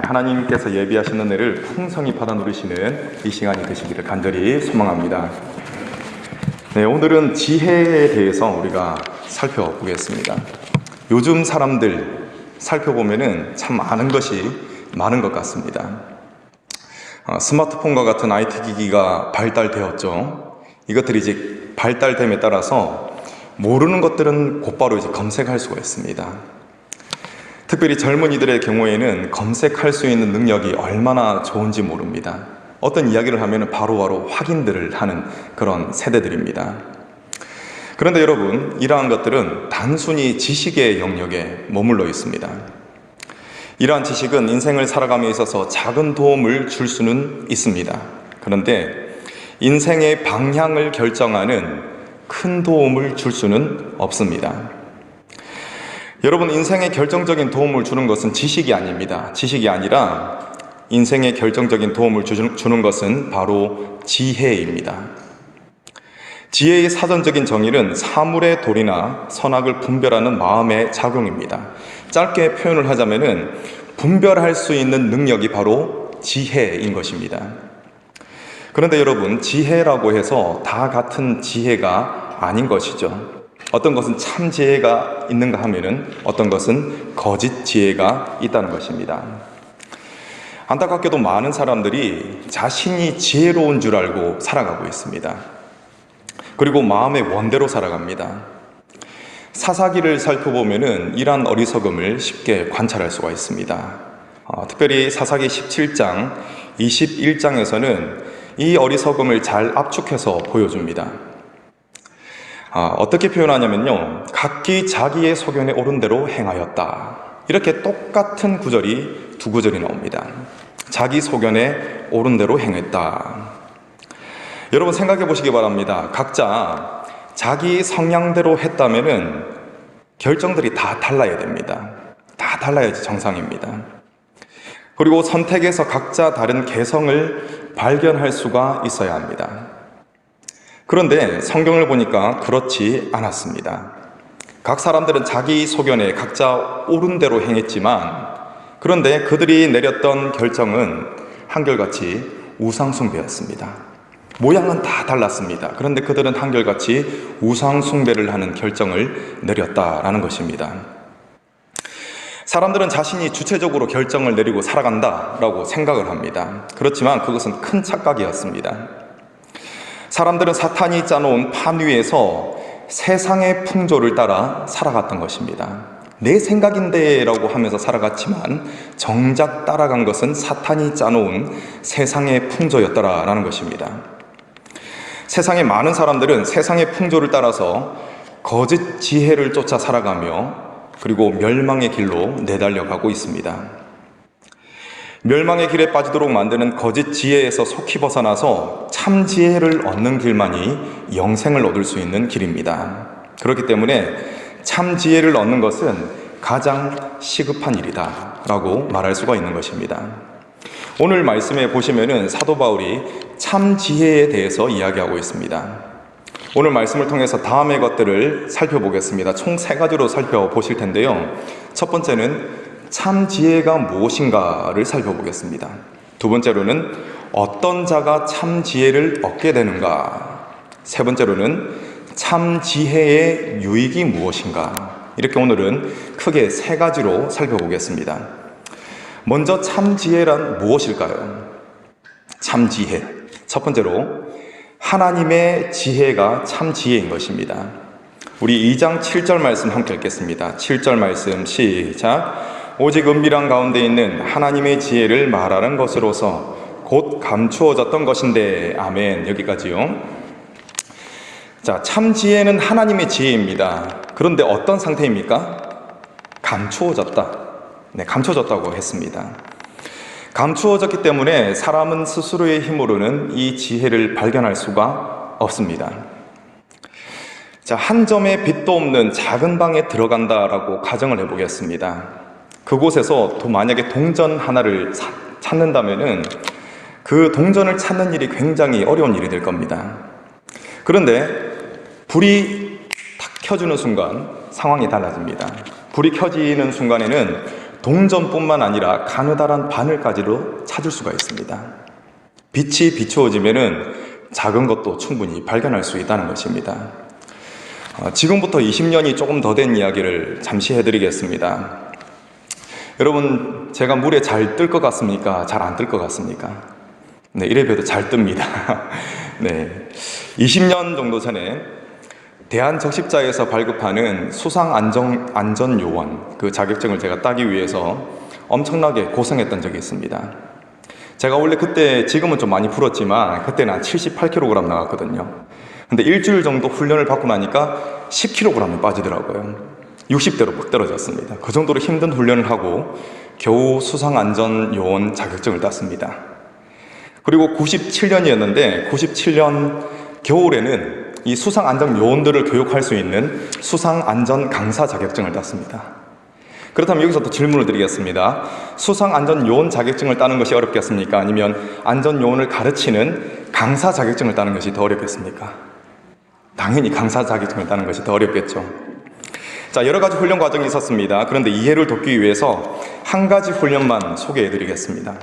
하나님께서 예비하신 은혜를 풍성히 받아 누리시는 이 시간이 되시기를 간절히 소망합니다. 오늘은 지혜에 대해서 우리가 살펴보겠습니다. 요즘 사람들 살펴보면은 참 아는 것이 많은 것 같습니다. 스마트폰과 같은 IT 기기가 발달되었죠. 이것들이 이제 발달됨에 따라서 모르는 것들은 곧바로 이제 검색할 수가 있습니다. 특별히 젊은이들의 경우에는 검색할 수 있는 능력이 얼마나 좋은지 모릅니다. 어떤 이야기를 하면 바로바로 확인들을 하는 그런 세대들입니다. 그런데 여러분, 이러한 것들은 단순히 지식의 영역에 머물러 있습니다. 이러한 지식은 인생을 살아감에 있어서 작은 도움을 줄 수는 있습니다. 그런데 인생의 방향을 결정하는 큰 도움을 줄 수는 없습니다. 여러분, 인생에 결정적인 도움을 주는 것은 지식이 아닙니다. 지식이 아니라 인생에 결정적인 도움을 주는 것은 바로 지혜입니다. 지혜의 사전적인 정의는 사물의 도리나 선악을 분별하는 마음의 작용입니다. 짧게 표현을 하자면은 분별할 수 있는 능력이 바로 지혜인 것입니다. 그런데 여러분, 지혜라고 해서 다 같은 지혜가 아닌 것이죠. 어떤 것은 참 지혜가 있는가 하면은 어떤 것은 거짓 지혜가 있다는 것입니다. 안타깝게도 많은 사람들이 자신이 지혜로운 줄 알고 살아가고 있습니다. 그리고 마음의 원대로 살아갑니다. 사사기를 살펴보면은 이러한 어리석음을 쉽게 관찰할 수가 있습니다. 특별히 사사기 17장, 21장에서는 이 어리석음을 잘 압축해서 보여줍니다. 어떻게 표현하냐면요, 각기 자기의 소견에 옳은 대로 행하였다. 이렇게 똑같은 구절이 두 구절이 나옵니다. 자기 소견에 옳은 대로 행했다. 여러분, 생각해 보시기 바랍니다. 각자 자기 성향대로 했다면은 결정들이 다 달라야 됩니다. 다 달라야지 정상입니다. 그리고 선택에서 각자 다른 개성을 발견할 수가 있어야 합니다. 그런데 성경을 보니까 그렇지 않았습니다. 각 사람들은 자기 소견에 각자 옳은 대로 행했지만, 그런데 그들이 내렸던 결정은 한결같이 우상숭배였습니다. 모양은 다 달랐습니다. 그런데 그들은 한결같이 우상숭배를 하는 결정을 내렸다라는 것입니다. 사람들은 자신이 주체적으로 결정을 내리고 살아간다라고 생각을 합니다. 그렇지만 그것은 큰 착각이었습니다. 사람들은 사탄이 짜놓은 판 위에서 세상의 풍조를 따라 살아갔던 것입니다. 내 생각인데 라고 하면서 살아갔지만 정작 따라간 것은 사탄이 짜놓은 세상의 풍조였더라라는 것입니다. 세상의 많은 사람들은 세상의 풍조를 따라서 거짓 지혜를 쫓아 살아가며 그리고 멸망의 길로 내달려가고 있습니다. 멸망의 길에 빠지도록 만드는 거짓 지혜에서 속히 벗어나서 참 지혜를 얻는 길만이 영생을 얻을 수 있는 길입니다. 그렇기 때문에 참 지혜를 얻는 것은 가장 시급한 일이다 라고 말할 수가 있는 것입니다. 오늘 말씀에 보시면은 사도 바울이 참 지혜에 대해서 이야기하고 있습니다. 오늘 말씀을 통해서 다음의 것들을 살펴보겠습니다. 총 3가지로 살펴보실 텐데요. 첫 번째는 참 지혜가 무엇인가를 살펴보겠습니다. 두 번째로는 어떤 자가 참 지혜를 얻게 되는가. 세 번째로는 참 지혜의 유익이 무엇인가. 이렇게 오늘은 크게 3가지로 살펴보겠습니다. 먼저 참 지혜란 무엇일까요? 참 지혜. 첫 번째로 하나님의 지혜가 참 지혜인 것입니다. 우리 2장 7절 말씀 함께 읽겠습니다. 7절 말씀 시작. 오직 은밀한 가운데 있는 하나님의 지혜를 말하는 것으로서 곧 감추어졌던 것인데. 아멘. 여기까지요. 자, 참 지혜는 하나님의 지혜입니다. 그런데 어떤 상태입니까? 감추어졌다. 네, 감춰졌다고 했습니다. 감추어졌기 때문에 사람은 스스로의 힘으로는 이 지혜를 발견할 수가 없습니다. 자, 한 점의 빛도 없는 작은 방에 들어간다라고 가정을 해보겠습니다. 그곳에서 또 만약에 동전 하나를 찾는다면은 그 동전을 찾는 일이 굉장히 어려운 일이 될 겁니다. 그런데 불이 탁 켜주는 순간 상황이 달라집니다. 불이 켜지는 순간에는 동전뿐만 아니라 가느다란 바늘까지도 찾을 수가 있습니다. 빛이 비추어지면은 작은 것도 충분히 발견할 수 있다는 것입니다. 지금부터 20년이 조금 더 된 이야기를 잠시 해드리겠습니다. 여러분, 제가 물에 잘 뜰 것 같습니까? 잘 안 뜰 것 같습니까? 네, 이래 봬도 잘 뜹니다. 네, 20년 정도 전에 대한적십자에서 발급하는 수상안전요원 그 자격증을 제가 따기 위해서 엄청나게 고생했던 적이 있습니다. 제가 원래 그때, 지금은 좀 많이 불었지만 그때는 한 78kg 나갔거든요. 근데 일주일 정도 훈련을 받고 나니까 10kg이 빠지더라고요. 60대로 막 떨어졌습니다. 그 정도로 힘든 훈련을 하고 겨우 수상안전요원 자격증을 땄습니다. 그리고 97년이었는데 97년 겨울에는 이 수상안전요원들을 교육할 수 있는 수상안전강사 자격증을 땄습니다. 그렇다면 여기서 또 질문을 드리겠습니다. 수상안전요원 자격증을 따는 것이 어렵겠습니까? 아니면 안전요원을 가르치는 강사 자격증을 따는 것이 더 어렵겠습니까? 당연히 강사 자격증을 따는 것이 더 어렵겠죠. 자, 여러 가지 훈련 과정이 있었습니다. 그런데 이해를 돕기 위해서 한 가지 훈련만 소개해 드리겠습니다.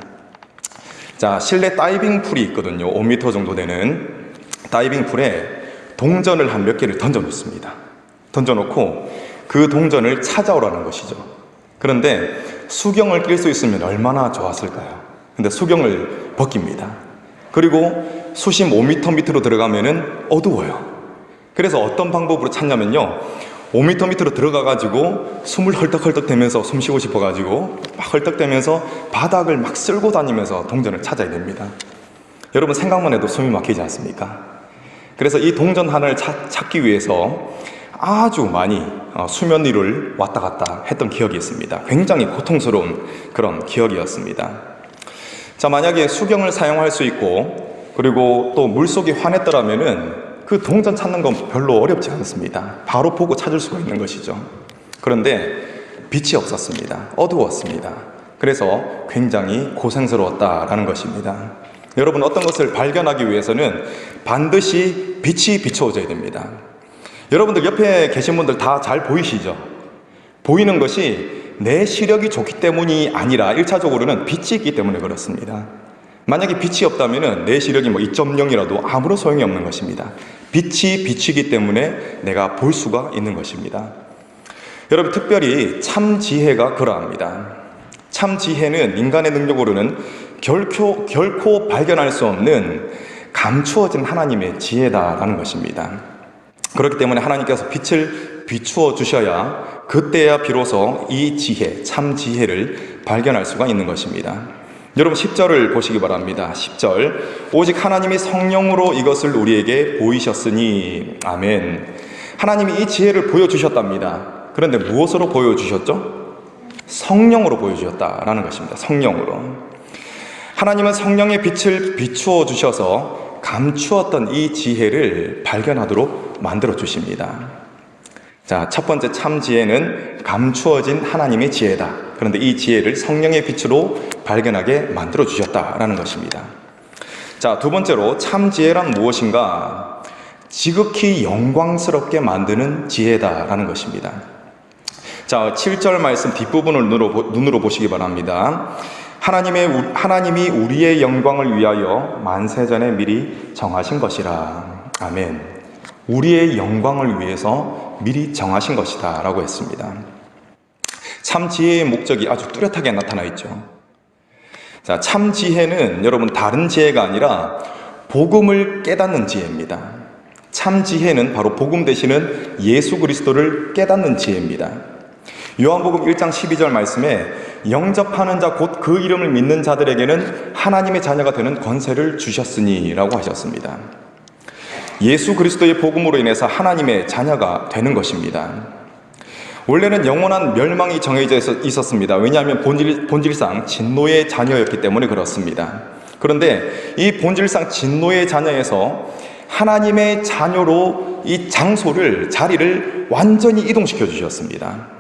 자, 실내 다이빙 풀이 있거든요. 5m 정도 되는 다이빙 풀에 동전을 한 몇 개를 던져 놓습니다. 던져 놓고 그 동전을 찾아오라는 것이죠. 그런데 수경을 낄 수 있으면 얼마나 좋았을까요? 근데 수경을 벗깁니다. 그리고 수심 5m 밑으로 들어가면은 어두워요. 그래서 어떤 방법으로 찾냐면요, 5m 밑으로 들어가가지고 숨을 헐떡헐떡 대면서 숨 쉬고 싶어가지고 막 헐떡대면서 바닥을 막 쓸고 다니면서 동전을 찾아야 됩니다. 여러분, 생각만 해도 숨이 막히지 않습니까? 그래서 이 동전 하나를 찾기 위해서 아주 많이 수면 위를 왔다 갔다 했던 기억이 있습니다. 굉장히 고통스러운 그런 기억이었습니다. 자, 만약에 수경을 사용할 수 있고 그리고 또 물속이 환했더라면은 그 동전 찾는 건 별로 어렵지 않습니다. 바로 보고 찾을 수가 있는 것이죠. 그런데 빛이 없었습니다. 어두웠습니다. 그래서 굉장히 고생스러웠다라는 것입니다. 여러분, 어떤 것을 발견하기 위해서는 반드시 빛이 비춰져야 됩니다. 여러분들 옆에 계신 분들 다 잘 보이시죠? 보이는 것이 내 시력이 좋기 때문이 아니라 1차적으로는 빛이 있기 때문에 그렇습니다. 만약에 빛이 없다면 내 시력이 2.0이라도 아무런 소용이 없는 것입니다. 빛이 비치기 때문에 내가 볼 수가 있는 것입니다. 여러분, 특별히 참지혜가 그러합니다. 참지혜는 인간의 능력으로는 결코 발견할 수 없는 감추어진 하나님의 지혜다라는 것입니다. 그렇기 때문에 하나님께서 빛을 비추어 주셔야 그때야 비로소 이 지혜, 참지혜를 발견할 수가 있는 것입니다. 여러분, 10절을 보시기 바랍니다. 10절, 오직 하나님이 성령으로 이것을 우리에게 보이셨으니. 아멘. 하나님이 이 지혜를 보여주셨답니다. 그런데 무엇으로 보여주셨죠? 성령으로 보여주셨다라는 것입니다. 성령으로. 하나님은 성령의 빛을 비추어 주셔서 감추었던 이 지혜를 발견하도록 만들어 주십니다. 자, 첫 번째 참지혜는 감추어진 하나님의 지혜다. 그런데 이 지혜를 성령의 빛으로 발견하게 만들어 주셨다라는 것입니다. 자, 두 번째로 참지혜란 무엇인가? 지극히 영광스럽게 만드는 지혜다라는 것입니다. 자, 7절 말씀 뒷부분을 눈으로 보시기 바랍니다. 하나님이 우리의 영광을 위하여 만세전에 미리 정하신 것이라. 아멘. 우리의 영광을 위해서 미리 정하신 것이다 라고 했습니다. 참 지혜의 목적이 아주 뚜렷하게 나타나 있죠. 자, 참 지혜는 여러분 다른 지혜가 아니라 복음을 깨닫는 지혜입니다. 참 지혜는 바로 복음 되시는 예수 그리스도를 깨닫는 지혜입니다. 요한복음 1장 12절 말씀에 영접하는 자 곧 그 이름을 믿는 자들에게는 하나님의 자녀가 되는 권세를 주셨으니 라고 하셨습니다. 예수 그리스도의 복음으로 인해서 하나님의 자녀가 되는 것입니다. 원래는 영원한 멸망이 정해져 있었습니다. 왜냐하면 본질상 진노의 자녀였기 때문에 그렇습니다. 그런데 이 본질상 진노의 자녀에서 하나님의 자녀로 이 자리를 완전히 이동시켜 주셨습니다.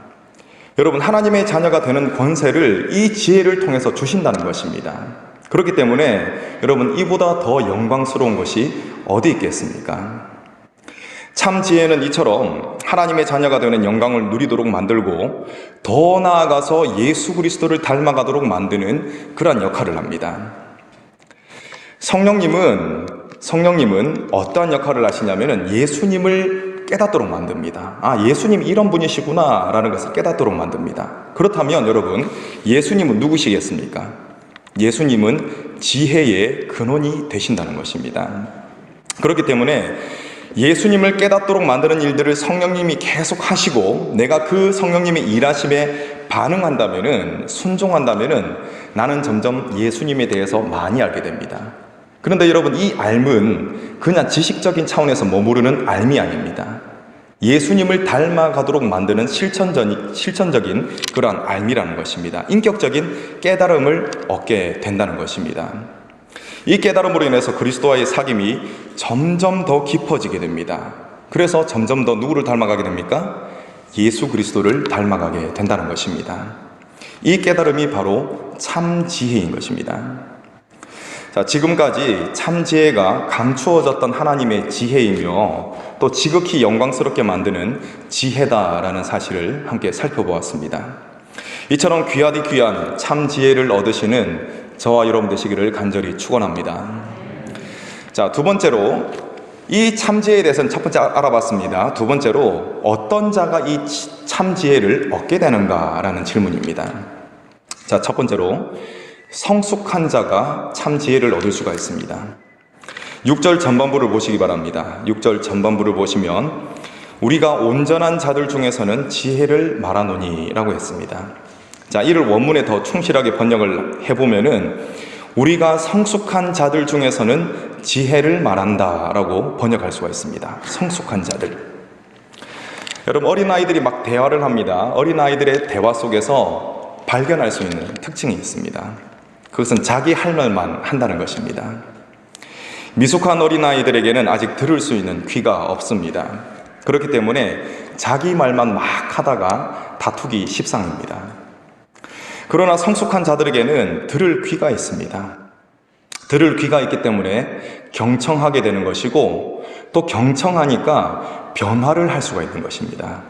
여러분, 하나님의 자녀가 되는 권세를 이 지혜를 통해서 주신다는 것입니다. 그렇기 때문에 여러분, 이보다 더 영광스러운 것이 어디 있겠습니까? 참 지혜는 이처럼 하나님의 자녀가 되는 영광을 누리도록 만들고 더 나아가서 예수 그리스도를 닮아가도록 만드는 그러한 역할을 합니다. 성령님은 어떠한 역할을 하시냐면은 예수님을 깨닫도록 만듭니다. 아, 예수님 이런 분이시구나 라는 것을 깨닫도록 만듭니다. 그렇다면 여러분, 예수님은 누구시겠습니까? 예수님은 지혜의 근원이 되신다는 것입니다. 그렇기 때문에 예수님을 깨닫도록 만드는 일들을 성령님이 계속 하시고 내가 그 성령님의 일하심에 반응한다면은, 순종한다면은 나는 점점 예수님에 대해서 많이 알게 됩니다. 그런데 여러분, 이 알은 그냥 지식적인 차원에서 머무르는 알미 아닙니다. 예수님을 닮아가도록 만드는 실천적인 그러한 알미라는 것입니다. 인격적인 깨달음을 얻게 된다는 것입니다. 이 깨달음으로 인해서 그리스도와의 사귐이 점점 더 깊어지게 됩니다. 그래서 점점 더 누구를 닮아가게 됩니까? 예수 그리스도를 닮아가게 된다는 것입니다. 이 깨달음이 바로 참 지혜인 것입니다. 자, 지금까지 참 지혜가 감추어졌던 하나님의 지혜이며 또 지극히 영광스럽게 만드는 지혜다라는 사실을 함께 살펴보았습니다. 이처럼 귀하디 귀한 참 지혜를 얻으시는 저와 여러분 되시기를 간절히 축원합니다. 자, 두 번째로 이 참지혜에 대해서는 첫 번째 알아봤습니다. 두 번째로 어떤 자가 이 참지혜를 얻게 되는가라는 질문입니다. 자, 첫 번째로 성숙한 자가 참지혜를 얻을 수가 있습니다. 6절 전반부를 보시기 바랍니다. 6절 전반부를 보시면 우리가 온전한 자들 중에서는 지혜를 말하노니 라고 했습니다. 자, 이를 원문에 더 충실하게 번역을 해보면은 우리가 성숙한 자들 중에서는 지혜를 말한다 라고 번역할 수가 있습니다. 성숙한 자들. 여러분, 어린아이들이 막 대화를 합니다. 어린아이들의 대화 속에서 발견할 수 있는 특징이 있습니다. 그것은 자기 할 말만 한다는 것입니다. 미숙한 어린아이들에게는 아직 들을 수 있는 귀가 없습니다. 그렇기 때문에 자기 말만 막 하다가 다투기 십상입니다. 그러나 성숙한 자들에게는 들을 귀가 있습니다. 들을 귀가 있기 때문에 경청하게 되는 것이고 또 경청하니까 변화를 할 수가 있는 것입니다.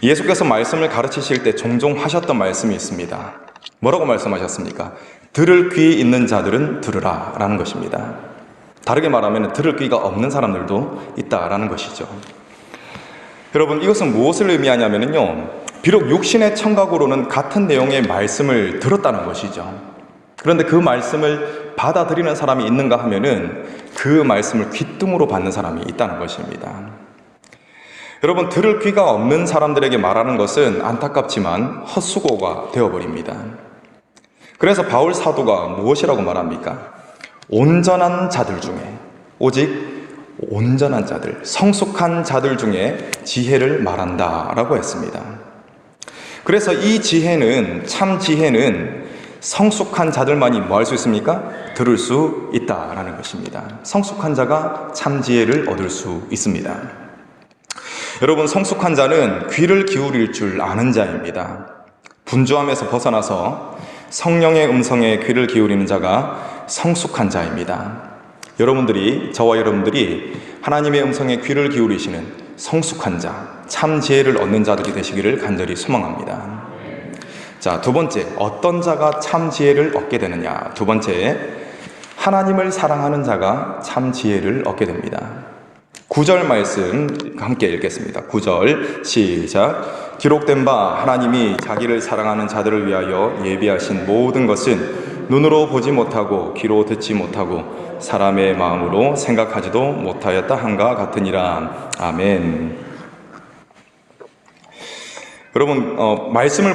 예수께서 말씀을 가르치실 때 종종 하셨던 말씀이 있습니다. 뭐라고 말씀하셨습니까? 들을 귀 있는 자들은 들으라 라는 것입니다. 다르게 말하면 들을 귀가 없는 사람들도 있다라는 것이죠. 여러분, 이것은 무엇을 의미하냐면요, 비록 육신의 청각으로는 같은 내용의 말씀을 들었다는 것이죠. 그런데 그 말씀을 받아들이는 사람이 있는가 하면은 그 말씀을 귓등으로 받는 사람이 있다는 것입니다. 여러분, 들을 귀가 없는 사람들에게 말하는 것은 안타깝지만 헛수고가 되어버립니다. 그래서 바울 사도가 무엇이라고 말합니까? 온전한 자들 중에, 오직 온전한 자들, 성숙한 자들 중에 지혜를 말한다 라고 했습니다. 그래서 이 지혜는, 참 지혜는 성숙한 자들만이 뭐 할 수 있습니까? 들을 수 있다라는 것입니다. 성숙한 자가 참 지혜를 얻을 수 있습니다. 여러분, 성숙한 자는 귀를 기울일 줄 아는 자입니다. 분주함에서 벗어나서 성령의 음성에 귀를 기울이는 자가 성숙한 자입니다. 저와 여러분들이 하나님의 음성에 귀를 기울이시는 성숙한 자, 참 지혜를 얻는 자들이 되시기를 간절히 소망합니다. 자, 두 번째, 어떤 자가 참 지혜를 얻게 되느냐? 두 번째, 하나님을 사랑하는 자가 참 지혜를 얻게 됩니다. 9절 말씀 함께 읽겠습니다. 9절 시작. 기록된 바 하나님이 자기를 사랑하는 자들을 위하여 예비하신 모든 것은 눈으로 보지 못하고 귀로 듣지 못하고 사람의 마음으로 생각하지도 못하였다 한가 같으니라. 아멘. 여러분, 이 말씀을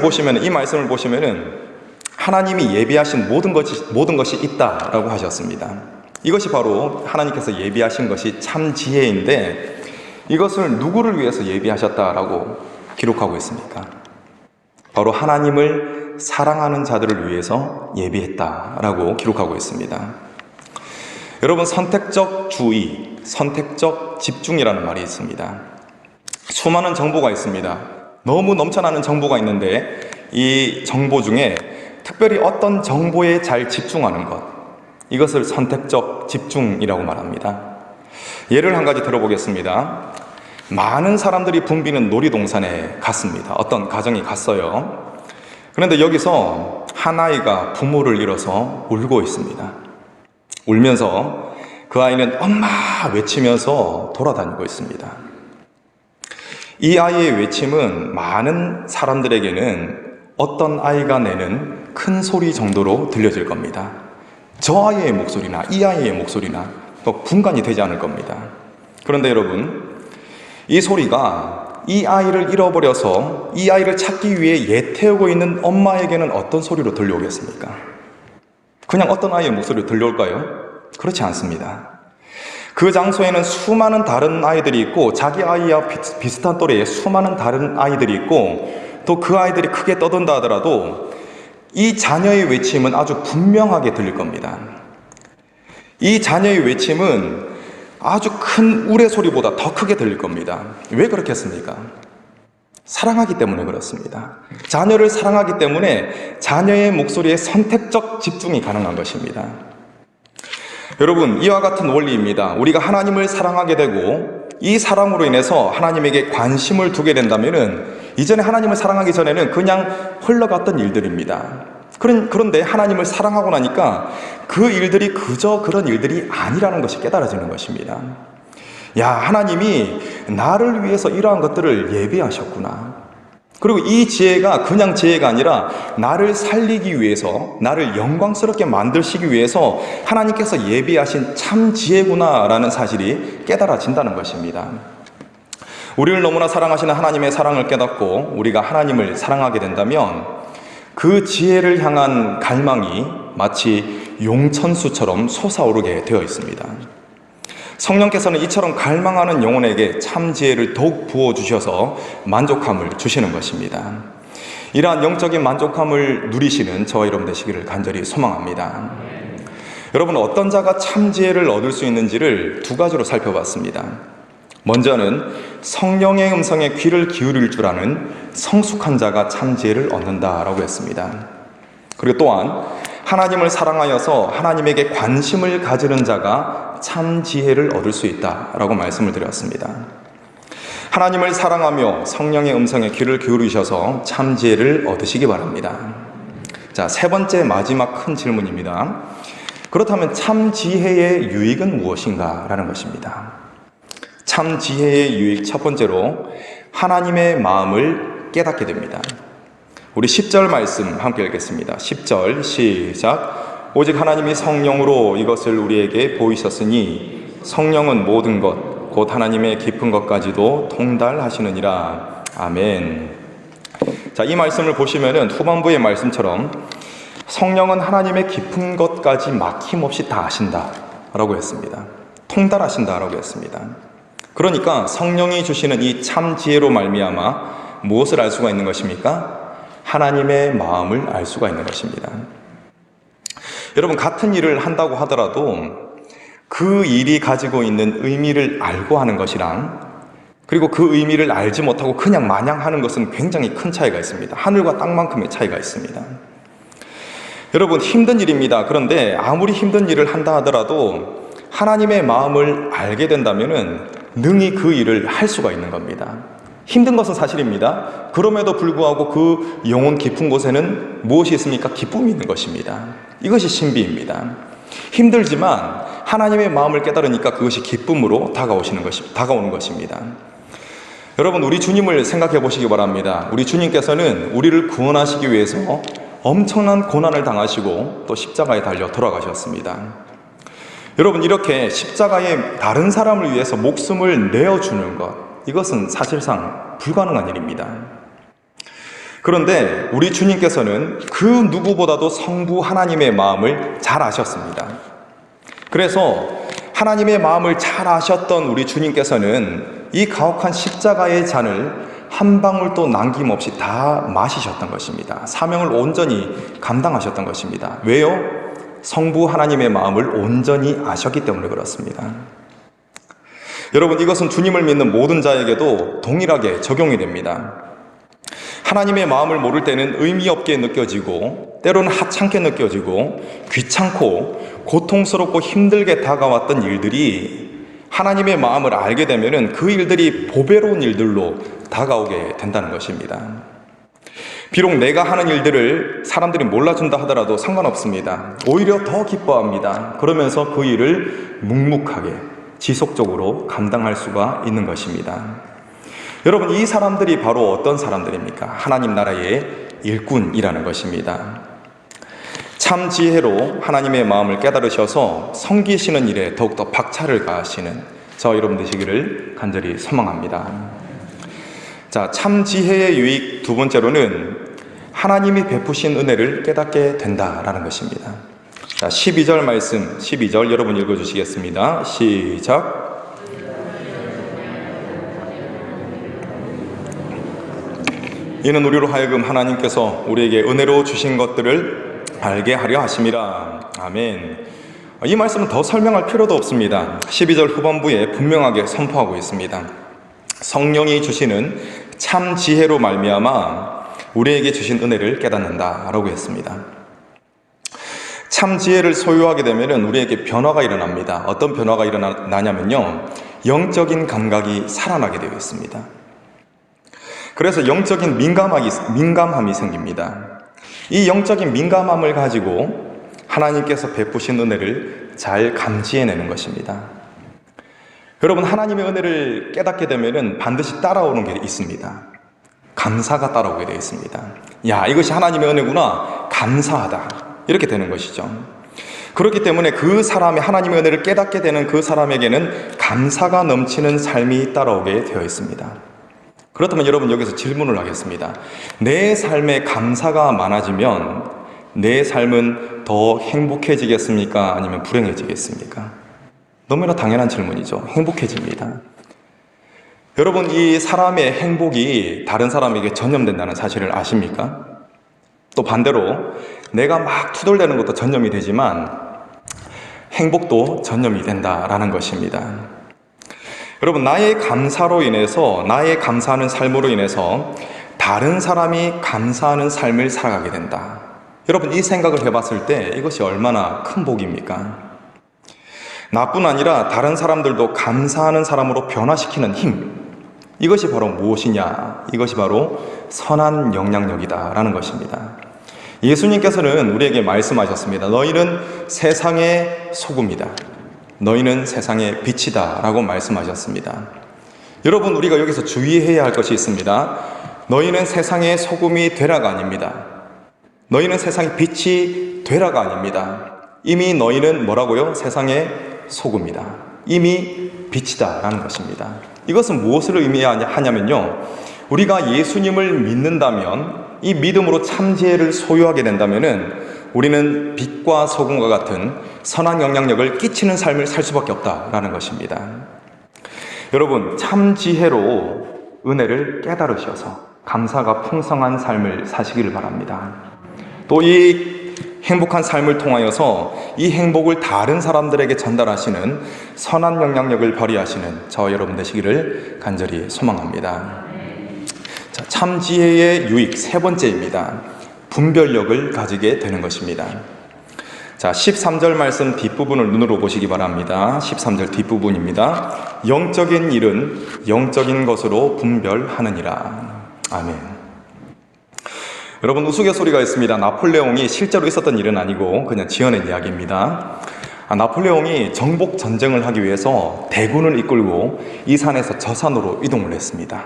보시면은 하나님이 예비하신 모든 것이 있다라고 하셨습니다. 이것이 바로 하나님께서 예비하신 것이 참 지혜인데 이것을 누구를 위해서 예비하셨다라고 기록하고 있습니까? 바로 하나님을 사랑하는 자들을 위해서 예비했다라고 기록하고 있습니다. 여러분, 선택적 주의, 선택적 집중이라는 말이 있습니다. 수많은 정보가 있습니다. 너무 넘쳐나는 정보가 있는데 이 정보 중에 특별히 어떤 정보에 잘 집중하는 것, 이것을 선택적 집중이라고 말합니다. 예를 한 가지 들어보겠습니다. 많은 사람들이 붐비는 놀이동산에 갔습니다. 어떤 가정이 갔어요. 그런데 여기서 한 아이가 부모를 잃어서 울고 있습니다. 울면서 그 아이는 엄마 외치면서 돌아다니고 있습니다. 이 아이의 외침은 많은 사람들에게는 어떤 아이가 내는 큰 소리 정도로 들려질 겁니다. 저 아이의 목소리나 이 아이의 목소리나 또 분간이 되지 않을 겁니다. 그런데 여러분, 이 소리가 이 아이를 잃어버려서 이 아이를 찾기 위해 애태우고 있는 엄마에게는 어떤 소리로 들려오겠습니까? 그냥 어떤 아이의 목소리로 들려올까요? 그렇지 않습니다. 그 장소에는 수많은 다른 아이들이 있고 자기 아이와 비슷한 또래의 수많은 다른 아이들이 있고 또 그 아이들이 크게 떠든다 하더라도 이 자녀의 외침은 아주 분명하게 들릴 겁니다. 이 자녀의 외침은 아주 큰 우레소리보다 더 크게 들릴 겁니다. 왜 그렇겠습니까? 사랑하기 때문에 그렇습니다. 자녀를 사랑하기 때문에 자녀의 목소리에 선택적 집중이 가능한 것입니다. 여러분, 이와 같은 원리입니다. 우리가 하나님을 사랑하게 되고 이 사랑으로 인해서 하나님에게 관심을 두게 된다면은 이전에 하나님을 사랑하기 전에는 그냥 흘러갔던 일들입니다. 그런데 하나님을 사랑하고 나니까 그 일들이 그저 그런 일들이 아니라는 것이 깨달아지는 것입니다. 야, 하나님이 나를 위해서 이러한 것들을 예비하셨구나. 그리고 이 지혜가 그냥 지혜가 아니라 나를 살리기 위해서, 나를 영광스럽게 만드시기 위해서 하나님께서 예비하신 참 지혜구나라는 사실이 깨달아진다는 것입니다. 우리를 너무나 사랑하시는 하나님의 사랑을 깨닫고 우리가 하나님을 사랑하게 된다면 그 지혜를 향한 갈망이 마치 용천수처럼 솟아오르게 되어 있습니다. 성령께서는 이처럼 갈망하는 영혼에게 참 지혜를 더욱 부어주셔서 만족함을 주시는 것입니다. 이러한 영적인 만족함을 누리시는 저와 여러분 되시기를 간절히 소망합니다. 여러분, 어떤 자가 참 지혜를 얻을 수 있는지를 두 가지로 살펴봤습니다. 먼저는 성령의 음성에 귀를 기울일 줄 아는 성숙한 자가 참 지혜를 얻는다라고 했습니다. 그리고 또한 하나님을 사랑하여서 하나님에게 관심을 가지는 자가 참 지혜를 얻을 수 있다라고 말씀을 드렸습니다. 하나님을 사랑하며 성령의 음성에 귀를 기울이셔서 참 지혜를 얻으시기 바랍니다. 자, 세 번째 마지막 큰 질문입니다. 그렇다면 참 지혜의 유익은 무엇인가? 라는 것입니다. 참 지혜의 유익 첫 번째로 하나님의 마음을 깨닫게 됩니다. 우리 10절 말씀 함께 읽겠습니다. 10절 시작. 오직 하나님이 성령으로 이것을 우리에게 보이셨으니 성령은 모든 것 곧 하나님의 깊은 것까지도 통달하시느니라. 아멘. 자, 이 말씀을 보시면은 후반부의 말씀처럼 성령은 하나님의 깊은 것까지 막힘없이 다 아신다 라고 했습니다. 통달하신다 라고 했습니다. 그러니까 성령이 주시는 이 참 지혜로 말미암아 무엇을 알 수가 있는 것입니까? 하나님의 마음을 알 수가 있는 것입니다. 여러분, 같은 일을 한다고 하더라도 그 일이 가지고 있는 의미를 알고 하는 것이랑 그리고 그 의미를 알지 못하고 그냥 마냥 하는 것은 굉장히 큰 차이가 있습니다. 하늘과 땅만큼의 차이가 있습니다. 여러분, 힘든 일입니다. 그런데 아무리 힘든 일을 한다 하더라도 하나님의 마음을 알게 된다면은 능히 그 일을 할 수가 있는 겁니다. 힘든 것은 사실입니다. 그럼에도 불구하고 그 영혼 깊은 곳에는 무엇이 있습니까? 기쁨이 있는 것입니다. 이것이 신비입니다. 힘들지만 하나님의 마음을 깨달으니까 그것이 기쁨으로 다가오는 것입니다. 여러분, 우리 주님을 생각해 보시기 바랍니다. 우리 주님께서는 우리를 구원하시기 위해서 엄청난 고난을 당하시고 또 십자가에 달려 돌아가셨습니다. 여러분, 이렇게 십자가에 다른 사람을 위해서 목숨을 내어주는 것, 이것은 사실상 불가능한 일입니다. 그런데 우리 주님께서는 그 누구보다도 성부 하나님의 마음을 잘 아셨습니다. 그래서 하나님의 마음을 잘 아셨던 우리 주님께서는 이 가혹한 십자가의 잔을 한 방울도 남김없이 다 마시셨던 것입니다. 사명을 온전히 감당하셨던 것입니다. 왜요? 성부 하나님의 마음을 온전히 아셨기 때문에 그렇습니다. 여러분, 이것은 주님을 믿는 모든 자에게도 동일하게 적용이 됩니다. 하나님의 마음을 모를 때는 의미 없게 느껴지고 때로는 하찮게 느껴지고 귀찮고 고통스럽고 힘들게 다가왔던 일들이 하나님의 마음을 알게 되면은 그 일들이 보배로운 일들로 다가오게 된다는 것입니다. 비록 내가 하는 일들을 사람들이 몰라준다 하더라도 상관없습니다. 오히려 더 기뻐합니다. 그러면서 그 일을 묵묵하게 지속적으로 감당할 수가 있는 것입니다. 여러분, 이 사람들이 바로 어떤 사람들입니까? 하나님 나라의 일꾼이라는 것입니다. 참 지혜로 하나님의 마음을 깨달으셔서 섬기시는 일에 더욱더 박차를 가하시는 저와 여러분 되시기를 간절히 소망합니다. 자, 참 지혜의 유익 두 번째로는 하나님이 베푸신 은혜를 깨닫게 된다라는 것입니다. 자, 12절 말씀, 12절 여러분 읽어주시겠습니다. 시작. 이는 우리로 하여금 하나님께서 우리에게 은혜로 주신 것들을 알게 하려 하심이라. 아멘. 이 말씀은 더 설명할 필요도 없습니다. 12절 후반부에 분명하게 선포하고 있습니다. 성령이 주시는 참 지혜로 말미암아 우리에게 주신 은혜를 깨닫는다라고 했습니다. 참 지혜를 소유하게 되면 우리에게 변화가 일어납니다. 어떤 변화가 일어나냐면요, 영적인 감각이 살아나게 되어 있습니다. 그래서 영적인 민감함이 생깁니다. 이 영적인 민감함을 가지고 하나님께서 베푸신 은혜를 잘 감지해내는 것입니다. 여러분, 하나님의 은혜를 깨닫게 되면 반드시 따라오는 게 있습니다. 감사가 따라오게 되어 있습니다. 야, 이것이 하나님의 은혜구나, 감사하다, 이렇게 되는 것이죠. 그렇기 때문에 그 사람의 하나님의 은혜를 깨닫게 되는 그 사람에게는 감사가 넘치는 삶이 따라오게 되어 있습니다. 그렇다면 여러분, 여기서 질문을 하겠습니다. 내 삶에 감사가 많아지면 내 삶은 더 행복해지겠습니까? 아니면 불행해지겠습니까? 너무나 당연한 질문이죠. 행복해집니다. 여러분, 이 사람의 행복이 다른 사람에게 전염된다는 사실을 아십니까? 또 반대로 내가 막 투덜대는 것도 전염이 되지만 행복도 전염이 된다라는 것입니다. 여러분, 나의 감사로 인해서, 나의 감사하는 삶으로 인해서 다른 사람이 감사하는 삶을 살아가게 된다. 여러분, 이 생각을 해봤을 때 이것이 얼마나 큰 복입니까? 나뿐 아니라 다른 사람들도 감사하는 사람으로 변화시키는 힘, 이것이 바로 무엇이냐? 이것이 바로 선한 영향력이다라는 것입니다. 예수님께서는 우리에게 말씀하셨습니다. 너희는 세상의 소금이다. 너희는 세상의 빛이다 라고 말씀하셨습니다. 여러분, 우리가 여기서 주의해야 할 것이 있습니다. 너희는 세상의 소금이 되라가 아닙니다. 너희는 세상의 빛이 되라가 아닙니다. 이미 너희는 뭐라고요? 세상의 소금이다. 이미 빛이다 라는 것입니다. 이것은 무엇을 의미하냐면요, 우리가 예수님을 믿는다면, 이 믿음으로 참 지혜를 소유하게 된다면은 우리는 빛과 소금과 같은 선한 영향력을 끼치는 삶을 살 수밖에 없다라는 것입니다. 여러분, 참 지혜로 은혜를 깨달으셔서 감사가 풍성한 삶을 사시기를 바랍니다. 또 이 행복한 삶을 통하여서 이 행복을 다른 사람들에게 전달하시는 선한 영향력을 발휘하시는 저 여러분 되시기를 간절히 소망합니다. 자, 참 지혜의 유익 세 번째입니다. 분별력을 가지게 되는 것입니다. 자, 13절 말씀 뒷부분을 눈으로 보시기 바랍니다. 13절 뒷부분입니다. 영적인 일은 영적인 것으로 분별하느니라. 아멘. 여러분, 우스갯소리가 있습니다. 나폴레옹이 실제로 있었던 일은 아니고 그냥 지어낸 이야기입니다. 나폴레옹이 정복 전쟁을 하기 위해서 대군을 이끌고 이 산에서 저 산으로 이동을 했습니다.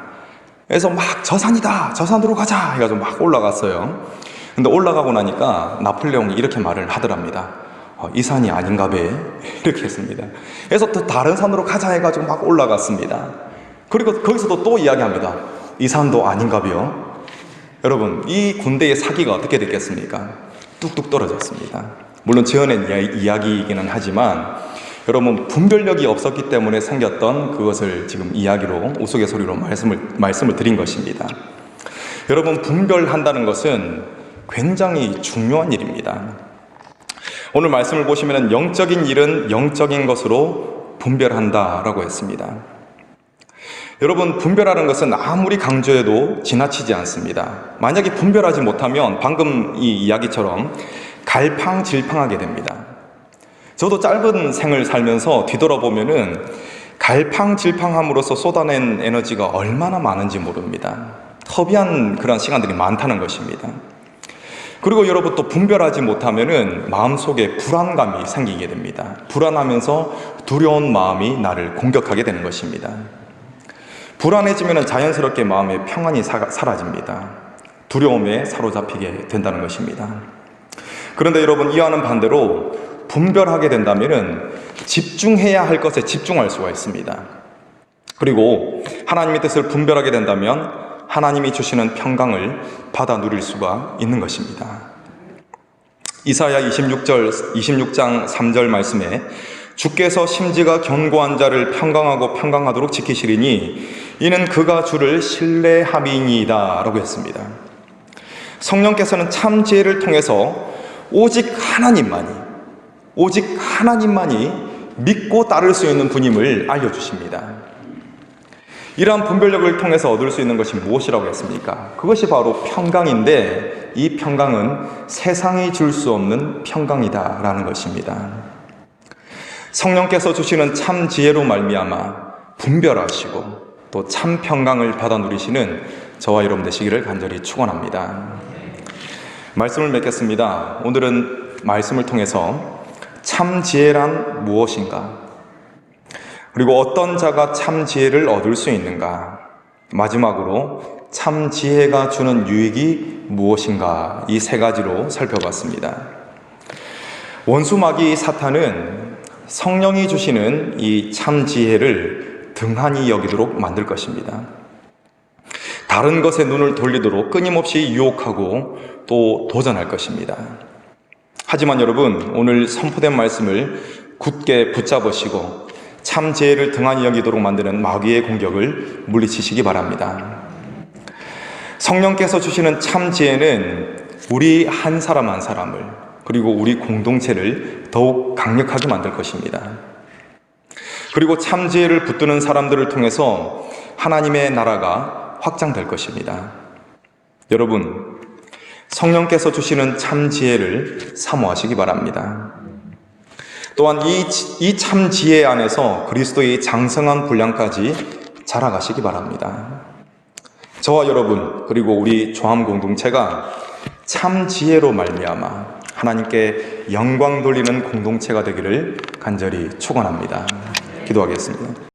그래서 막 저 산이다, 저 산으로 가자 해가지고 막 올라갔어요. 근데 올라가고 나니까 나폴레옹이 이렇게 말을 하더랍니다. 이 산이 아닌가 배, 이렇게 했습니다. 그래서 또 다른 산으로 가자 해가지고 막 올라갔습니다. 그리고 거기서도 또 이야기합니다. 이 산도 아닌가 벼. 여러분, 이 군대의 사기가 어떻게 됐겠습니까? 뚝뚝 떨어졌습니다. 물론 지어낸 이야기이기는 하지만 여러분, 분별력이 없었기 때문에 생겼던 그것을 지금 이야기로 우스갯소리로 말씀을 드린 것입니다. 여러분, 분별한다는 것은 굉장히 중요한 일입니다. 오늘 말씀을 보시면 영적인 일은 영적인 것으로 분별한다라고 했습니다. 여러분, 분별하는 것은 아무리 강조해도 지나치지 않습니다. 만약에 분별하지 못하면 방금 이 이야기처럼 갈팡질팡하게 됩니다. 저도 짧은 생을 살면서 뒤돌아보면은 갈팡질팡함으로써 쏟아낸 에너지가 얼마나 많은지 모릅니다. 허비한 그런 시간들이 많다는 것입니다. 그리고 여러분 또 분별하지 못하면은 마음속에 불안감이 생기게 됩니다. 불안하면서 두려운 마음이 나를 공격하게 되는 것입니다. 불안해지면은 자연스럽게 마음의 평안이 사라집니다. 두려움에 사로잡히게 된다는 것입니다. 그런데 여러분, 이와는 반대로 분별하게 된다면은 집중해야 할 것에 집중할 수가 있습니다. 그리고 하나님의 뜻을 분별하게 된다면 하나님이 주시는 평강을 받아 누릴 수가 있는 것입니다. 이사야 26장 3절 말씀에 주께서 심지가 견고한 자를 평강하고 평강하도록 지키시리니 이는 그가 주를 신뢰함이니이다 라고 했습니다. 성령께서는 참 지혜를 통해서 오직 하나님만이 믿고 따를 수 있는 분임을 알려주십니다. 이러한 분별력을 통해서 얻을 수 있는 것이 무엇이라고 했습니까? 그것이 바로 평강인데, 이 평강은 세상이 줄 수 없는 평강이다라는 것입니다. 성령께서 주시는 참 지혜로 말미암아 분별하시고 또 참 평강을 받아 누리시는 저와 여러분 되시기를 간절히 축원합니다. 말씀을 맺겠습니다. 오늘은 말씀을 통해서 참 지혜란 무엇인가? 그리고 어떤 자가 참 지혜를 얻을 수 있는가? 마지막으로 참 지혜가 주는 유익이 무엇인가? 이 세 가지로 살펴봤습니다. 원수 마귀 사탄은 성령이 주시는 이 참 지혜를 등한히 여기도록 만들 것입니다. 다른 것에 눈을 돌리도록 끊임없이 유혹하고 또 도전할 것입니다. 하지만 여러분, 오늘 선포된 말씀을 굳게 붙잡으시고 참 지혜를 등한히 여기도록 만드는 마귀의 공격을 물리치시기 바랍니다. 성령께서 주시는 참 지혜는 우리 한 사람 한 사람을, 그리고 우리 공동체를 더욱 강력하게 만들 것입니다. 그리고 참 지혜를 붙드는 사람들을 통해서 하나님의 나라가 확장될 것입니다. 여러분, 성령께서 주시는 참 지혜를 사모하시기 바랍니다. 또한 이 참 지혜 안에서 그리스도의 장성한 분량까지 자라가시기 바랍니다. 저와 여러분, 그리고 우리 조함 공동체가 참 지혜로 말미암아 하나님께 영광 돌리는 공동체가 되기를 간절히 축원합니다. 기도하겠습니다.